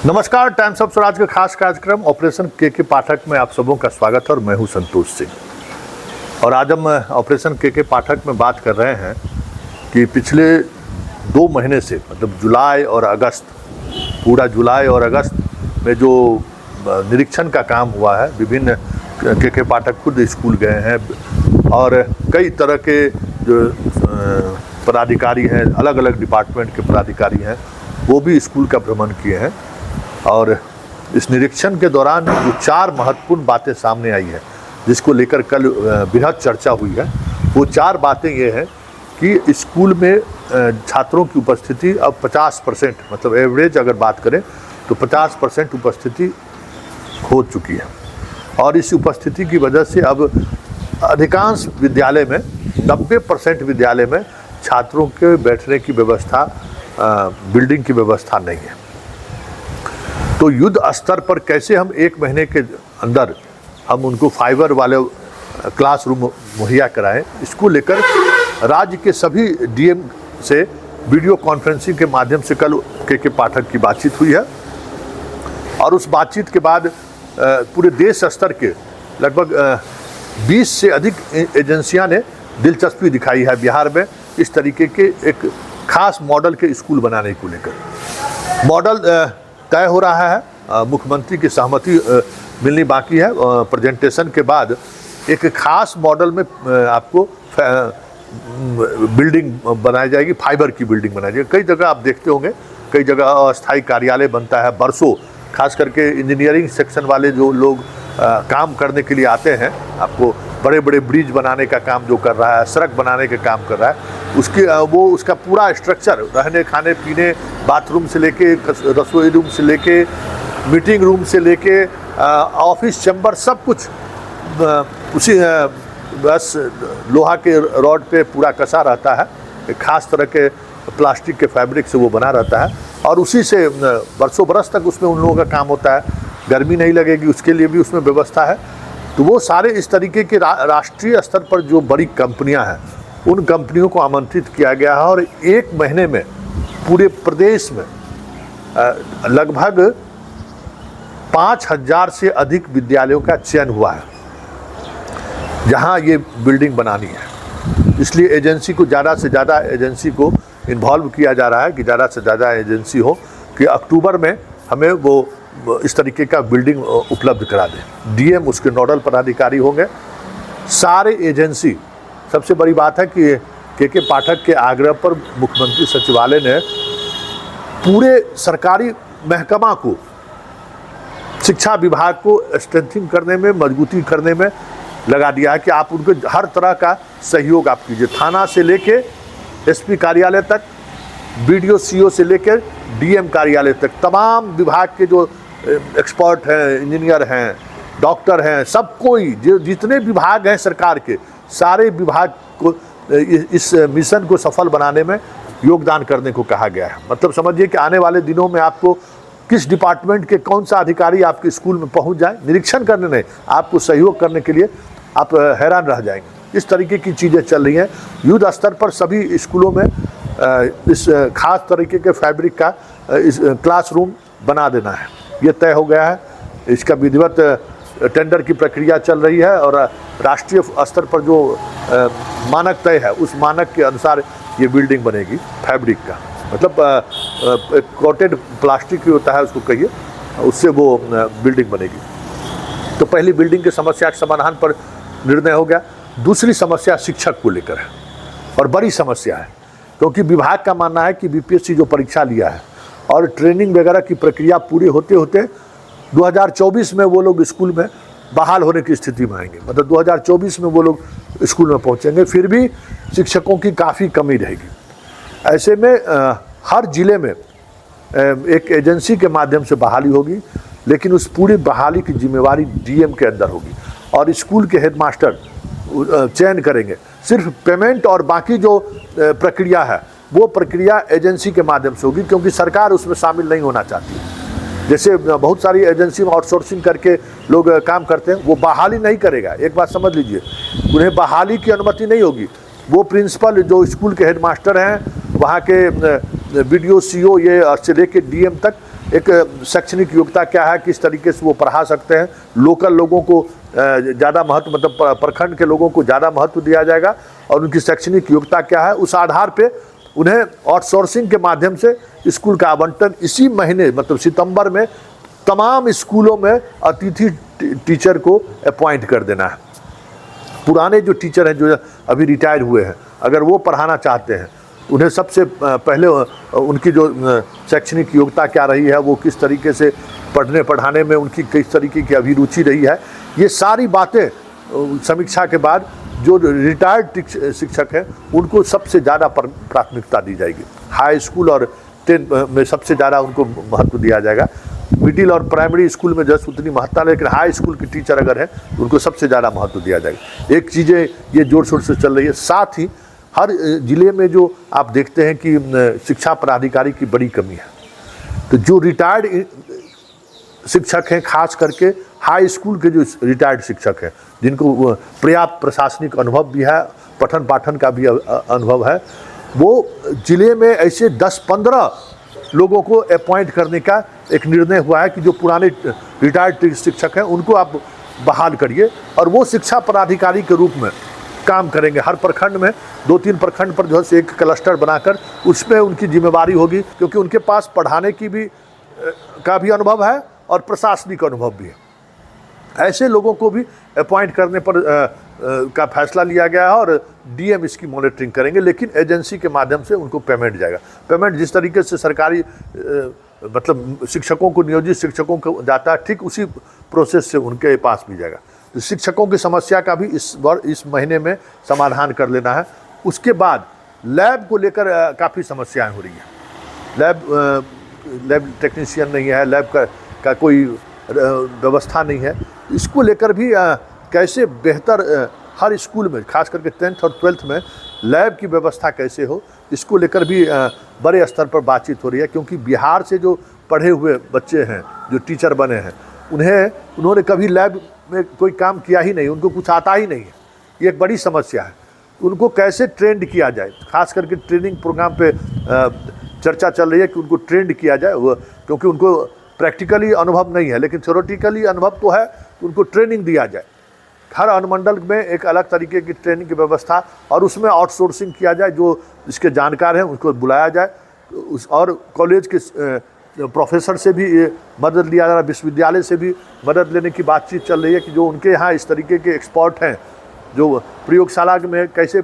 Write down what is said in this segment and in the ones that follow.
नमस्कार, times of Swaraj का खास कार्यक्रम ऑपरेशन के पाठक में आप सबों का स्वागत है और मैं हूं संतोष सिंह। और आज हम ऑपरेशन के पाठक में बात कर रहे हैं कि पिछले 2 महीने से मतलब जुलाई और अगस्त, पूरा जुलाई और अगस्त में जो निरीक्षण का काम हुआ है, विभिन्न के पाठक खुद स्कूल गए हैं और कई तरह के जो पदाधिकारी हैं, अलग अलग डिपार्टमेंट के पदाधिकारी हैं, वो भी स्कूल का भ्रमण किए हैं। और इस निरीक्षण के दौरान जो 4 महत्वपूर्ण बातें सामने आई हैं, जिसको लेकर कल बृहद चर्चा हुई है, वो 4 बातें ये हैं कि स्कूल में छात्रों की उपस्थिति अब 50%, मतलब एवरेज अगर बात करें तो 50% उपस्थिति हो चुकी है। और इस उपस्थिति की वजह से अब अधिकांश विद्यालय में 90% विद्यालय में छात्रों के बैठने की व्यवस्था, बिल्डिंग की व्यवस्था नहीं है। तो युद्ध स्तर पर कैसे हम 1 महीने के अंदर हम उनको फाइबर वाले क्लासरूम मुहैया कराएं, इसको लेकर राज्य के सभी डीएम से वीडियो कॉन्फ्रेंसिंग के माध्यम से कल के पाठक की बातचीत हुई है। और उस बातचीत के बाद पूरे देश स्तर के लगभग 20 से अधिक एजेंसियां ने दिलचस्पी दिखाई है बिहार में इस तरीके के एक खास मॉडल के स्कूल बनाने को लेकर। मॉडल तय हो रहा है, मुख्यमंत्री की सहमति मिलनी बाकी है। प्रेजेंटेशन के बाद एक खास मॉडल में आपको बिल्डिंग बनाई जाएगी, फाइबर की बिल्डिंग बनाई जाएगी। कई जगह आप देखते होंगे, कई जगह अस्थायी कार्यालय बनता है बरसों, खास करके इंजीनियरिंग सेक्शन वाले जो लोग काम करने के लिए आते हैं, आपको बड़े बड़े ब्रिज बनाने का काम जो कर रहा है, सड़क बनाने का काम कर रहा है, उसका पूरा स्ट्रक्चर, रहने खाने पीने, बाथरूम से लेके, रसोई रूम से लेके, मीटिंग रूम से लेके, ऑफिस चैम्बर, सब कुछ उसी बस लोहा के रॉड पे पूरा कसा रहता है। एक खास तरह के प्लास्टिक के फैब्रिक से वो बना रहता है और उसी से बरसों बरस तक उसमें उन लोगों का काम होता है। गर्मी नहीं लगेगी उसके लिए भी उसमें व्यवस्था है। तो वो सारे इस तरीके के राष्ट्रीय स्तर पर जो बड़ी कंपनियां हैं, उन कंपनियों को आमंत्रित किया गया है और 1 महीने में पूरे प्रदेश में लगभग 5000 से अधिक विद्यालयों का चयन हुआ है जहां ये बिल्डिंग बनानी है। इसलिए एजेंसी को ज़्यादा से ज़्यादा एजेंसी को इन्वॉल्व किया जा रहा है कि ज़्यादा से ज़्यादा एजेंसी हो कि अक्टूबर में हमें वो इस तरीके का बिल्डिंग उपलब्ध करा दें। डीएम उसके नोडल पदाधिकारी होंगे, सारे एजेंसी। सबसे बड़ी बात है कि के पाठक के आग्रह पर मुख्यमंत्री सचिवालय ने पूरे सरकारी महकमा को, शिक्षा विभाग को स्ट्रेंथिंग करने में, मजबूती करने में लगा दिया है कि आप उनको हर तरह का सहयोग आप कीजिए। थाना से लेके एसपी कार्यालय तक, बीडीओ सीओ से लेकर डीएम कार्यालय तक, तमाम विभाग के जो एक्सपर्ट हैं, इंजीनियर हैं, डॉक्टर हैं, सब कोई जो जितने विभाग हैं सरकार के, सारे विभाग को इस मिशन को सफल बनाने में योगदान करने को कहा गया है। मतलब समझिए कि आने वाले दिनों में आपको किस डिपार्टमेंट के कौन सा अधिकारी आपके स्कूल में पहुंच जाए, निरीक्षण करने नहीं, आपको सहयोग करने के लिए आप हैरान रह जाएंगे। इस तरीके की चीज़ें चल रही हैं। युद्ध स्तर पर सभी स्कूलों में इस खास तरीके के फैब्रिक का इस क्लासरूम बना देना है, ये तय हो गया है। इसका विधिवत टेंडर की प्रक्रिया चल रही है और राष्ट्रीय स्तर पर जो मानक तय है, उस मानक के अनुसार ये बिल्डिंग बनेगी फैब्रिक का, मतलब कोटेड प्लास्टिक ही होता है उसको कहिए, उससे वो बिल्डिंग बनेगी। तो पहली बिल्डिंग की समस्या के समाधान पर निर्णय हो गया। दूसरी समस्या शिक्षक को लेकर है और बड़ी समस्या है, क्योंकि विभाग का मानना है कि बीपीएससी जो परीक्षा लिया है और ट्रेनिंग वगैरह की प्रक्रिया पूरी होते होते 2024 में वो लोग स्कूल में बहाल होने की स्थिति में आएंगे। मतलब 2024 में वो लोग स्कूल में पहुंचेंगे, फिर भी शिक्षकों की काफ़ी कमी रहेगी। ऐसे में हर जिले में एक एजेंसी के माध्यम से बहाली होगी, लेकिन उस पूरी बहाली की जिम्मेवारी डीएम के अंदर होगी और स्कूल के हेडमास्टर चयन करेंगे। सिर्फ पेमेंट और बाकी जो प्रक्रिया है वो प्रक्रिया एजेंसी के माध्यम से होगी, क्योंकि सरकार उसमें शामिल नहीं होना चाहती है। जैसे बहुत सारी एजेंसी में आउटसोर्सिंग करके लोग काम करते हैं, वो बहाली नहीं करेगा। एक बात समझ लीजिए, उन्हें बहाली की अनुमति नहीं होगी। वो प्रिंसिपल जो स्कूल के हेडमास्टर हैं, वहाँ के बीडीओ सीओ ये से लेके डीएम तक एक शैक्षणिक योग्यता क्या है, किस तरीके से वो पढ़ा सकते हैं, लोकल लोगों को ज़्यादा महत्व, मतलब प्रखंड के लोगों को ज़्यादा महत्व दिया जाएगा, और उनकी शैक्षणिक योग्यता क्या है उस आधार पे उन्हें आउटसोर्सिंग के माध्यम से स्कूल का आवंटन इसी महीने मतलब सितंबर में तमाम स्कूलों में अतिथि टीचर को अपॉइंट कर देना है। पुराने जो टीचर हैं जो अभी रिटायर हुए हैं, अगर वो पढ़ाना चाहते हैं उन्हें सबसे पहले उनकी जो शैक्षणिक योग्यता क्या रही है, वो किस तरीके से पढ़ने पढ़ाने में उनकी किस तरीके की अभिरुचि रही है, ये सारी बातें समीक्षा के बाद जो रिटायर्ड शिक्षक हैं उनको सबसे ज़्यादा प्राथमिकता दी जाएगी। हाई स्कूल और 10 में सबसे ज़्यादा उनको महत्व दिया जाएगा। मिडिल और प्राइमरी स्कूल में जस्ट उतनी महत्ता, लेकिन हाई स्कूल के टीचर अगर हैं तो उनको सबसे ज़्यादा महत्व दिया जाएगा। एक चीज़ें ये जोर शोर से चल रही है। साथ ही हर ज़िले में जो आप देखते हैं कि शिक्षा पदाधिकारी की बड़ी कमी है, तो जो रिटायर्ड शिक्षक हैं, खास करके हाई स्कूल के जो रिटायर्ड शिक्षक हैं जिनको पर्याप्त प्रशासनिक अनुभव भी है, पठन पाठन का भी अनुभव है, वो ज़िले में ऐसे 10-15 लोगों को अपॉइंट करने का एक निर्णय हुआ है कि जो पुराने रिटायर्ड शिक्षक हैं उनको आप बहाल करिए और वो शिक्षा पदाधिकारी के रूप में काम करेंगे। हर प्रखंड में 2-3 प्रखंड पर जो है एक क्लस्टर बनाकर उसमें उनकी जिम्मेवारी होगी, क्योंकि उनके पास पढ़ाने की भी का भी अनुभव है और प्रशासनिक अनुभव भी है। ऐसे लोगों को भी अपॉइंट करने पर का फैसला लिया गया है और डीएम इसकी मॉनिटरिंग करेंगे, लेकिन एजेंसी के माध्यम से उनको पेमेंट जाएगा। पेमेंट जिस तरीके से सरकारी मतलब शिक्षकों को, नियोजित शिक्षकों को जाता है, ठीक उसी प्रोसेस से उनके पास भी जाएगा। तो शिक्षकों की समस्या का भी इस महीने में समाधान कर लेना है। उसके बाद लैब को लेकर काफ़ी समस्याएं हो रही हैं। लैब टेक्नीशियन नहीं है, लैब का कोई व्यवस्था नहीं है। इसको लेकर भी कैसे बेहतर हर स्कूल में, खास करके 10th और 12th में लैब की व्यवस्था कैसे हो, इसको लेकर भी बड़े स्तर पर बातचीत हो रही है। क्योंकि बिहार से जो पढ़े हुए बच्चे हैं, जो टीचर बने हैं, उन्होंने कभी लैब में कोई काम किया ही नहीं, उनको कुछ आता ही नहीं है। ये एक बड़ी समस्या है। उनको कैसे ट्रेंड किया जाए, खास करके ट्रेनिंग प्रोग्राम पे चर्चा चल रही है कि उनको ट्रेंड किया जाए, क्योंकि उनको प्रैक्टिकली अनुभव नहीं है, लेकिन थ्योरेटिकली अनुभव तो है। उनको ट्रेनिंग दिया जाए, हर अनुमंडल में एक अलग तरीके की ट्रेनिंग की व्यवस्था, और उसमें आउटसोर्सिंग किया जाए। जो इसके जानकार हैं उनको बुलाया जाए, और कॉलेज के प्रोफेसर से भी मदद लिया जा रहा है, विश्वविद्यालय से भी मदद लेने की बातचीत चल रही है कि जो उनके यहाँ इस तरीके के एक्सपर्ट हैं, जो प्रयोगशाला में कैसे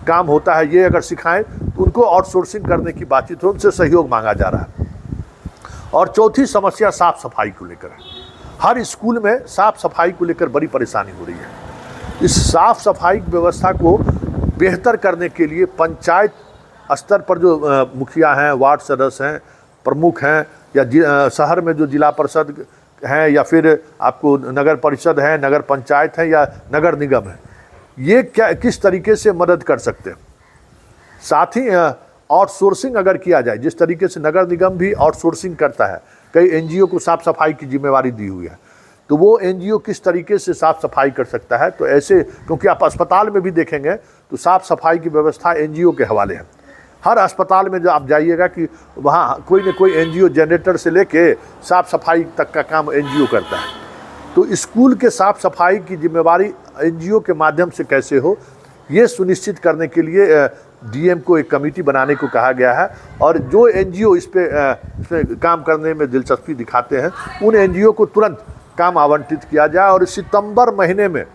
काम होता है ये अगर सिखाएं तो उनको आउटसोर्सिंग करने की बातचीत हो, उनसे सहयोग मांगा जा रहा है। और चौथी समस्या साफ सफाई को लेकर है। हर स्कूल में साफ सफाई को लेकर बड़ी परेशानी हो रही है। इस साफ सफाई व्यवस्था को बेहतर करने के लिए पंचायत स्तर पर जो मुखिया हैं, वार्ड सदस्य हैं, प्रमुख हैं, या शहर में जो जिला परिषद हैं, या फिर आपको नगर परिषद है, नगर पंचायत है, या नगर निगम है, ये किस तरीके से मदद कर सकते हैं। साथ ही आउटसोर्सिंग अगर किया जाए, जिस तरीके से नगर निगम भी आउटसोर्सिंग करता है, कई एनजीओ को साफ सफाई की जिम्मेवारी दी हुई है, तो वो एनजीओ किस तरीके से साफ सफाई कर सकता है। तो ऐसे, क्योंकि आप अस्पताल में भी देखेंगे तो साफ सफाई की व्यवस्था एनजीओ के हवाले है। हर अस्पताल में जो आप जाइएगा कि वहाँ कोई न कोई एनजीओ जनरेटर से लेके साफ सफाई तक का काम एनजीओ करता है। तो स्कूल के साफ सफाई की जिम्मेवारी एनजीओ के माध्यम से कैसे हो, ये सुनिश्चित करने के लिए डीएम को एक कमेटी बनाने को कहा गया है। और जो एनजीओ इसमें काम करने में दिलचस्पी दिखाते हैं, उन एनजीओ को तुरंत काम आवंटित किया जाए। और सितंबर महीने में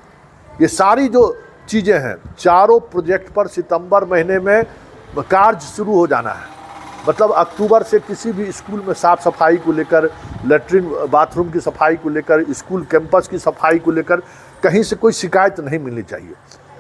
ये सारी जो चीज़ें हैं, चारों प्रोजेक्ट पर सितंबर महीने में कार्य शुरू हो जाना है। मतलब अक्टूबर से किसी भी स्कूल में साफ़ सफाई को लेकर, लेटरिन बाथरूम की सफाई को लेकर, स्कूल कैंपस की सफाई को लेकर कहीं से कोई शिकायत नहीं मिलनी चाहिए।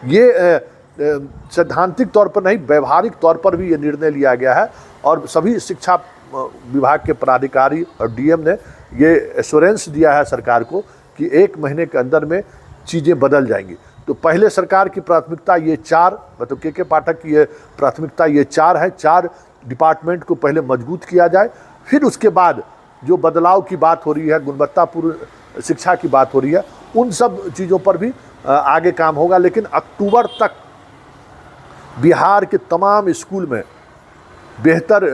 ये सैद्धांतिक तौर पर नहीं, व्यवहारिक तौर पर भी ये निर्णय लिया गया है। और सभी शिक्षा विभाग के पदाधिकारी और डीएम ने ये एश्योरेंस दिया है सरकार को कि 1 महीने के अंदर में चीज़ें बदल जाएंगी। तो पहले सरकार की प्राथमिकता ये 4, मतलब के पाठक की ये प्राथमिकता ये 4 है। 4 डिपार्टमेंट को पहले मजबूत किया जाए, फिर उसके बाद जो बदलाव की बात हो रही है, गुणवत्तापूर्ण शिक्षा की बात हो रही है, उन सब चीज़ों पर भी आगे काम होगा। लेकिन अक्टूबर तक बिहार के तमाम स्कूल में बेहतर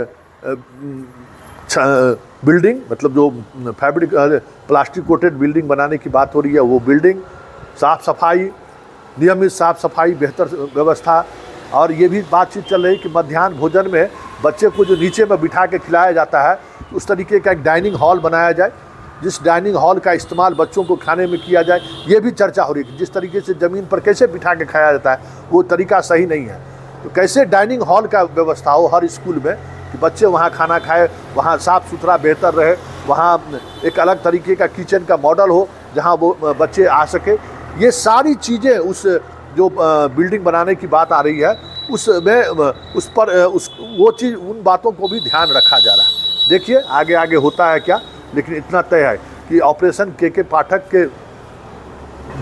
बिल्डिंग, मतलब जो फैब्रिक प्लास्टिक कोटेड बिल्डिंग बनाने की बात हो रही है, वो बिल्डिंग, साफ़ सफाई, नियमित साफ़ सफाई, बेहतर व्यवस्था। और ये भी बातचीत चल रही कि मध्याह्न भोजन में बच्चे को जो नीचे में बिठा के खिलाया जाता है, उस तरीके का एक डाइनिंग हॉल बनाया जाए, जिस डाइनिंग हॉल का इस्तेमाल बच्चों को खाने में किया जाए। ये भी चर्चा हो रही है कि जिस तरीके से ज़मीन पर कैसे बिठा के खाया जाता है, वो तरीका सही नहीं है। तो कैसे डाइनिंग हॉल का व्यवस्था हो हर स्कूल में कि बच्चे वहाँ खाना खाए, वहाँ साफ़ सुथरा बेहतर रहे, वहाँ एक अलग तरीके का किचन का मॉडल हो जहाँ वो बच्चे आ सके। ये सारी चीज़ें उस जो बिल्डिंग बनाने की बात आ रही है उसमें उस पर वो चीज़, उन बातों को भी ध्यान रखा जा रहा है। देखिए आगे आगे होता है क्या, लेकिन इतना तय है कि ऑपरेशन के पाठक के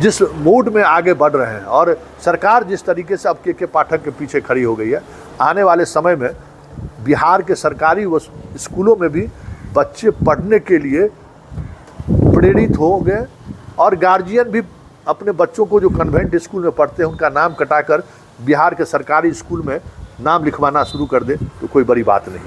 जिस मूड में आगे बढ़ रहे हैं और सरकार जिस तरीके से अब के पाठक के पीछे खड़ी हो गई है, आने वाले समय में बिहार के सरकारी स्कूलों में भी बच्चे पढ़ने के लिए प्रेरित होंगे और गार्जियन भी अपने बच्चों को जो कन्वेंट स्कूल में पढ़ते हैं उनका नाम कटाकर बिहार के सरकारी स्कूल में नाम लिखवाना शुरू कर दे तो कोई बड़ी बात नहीं है।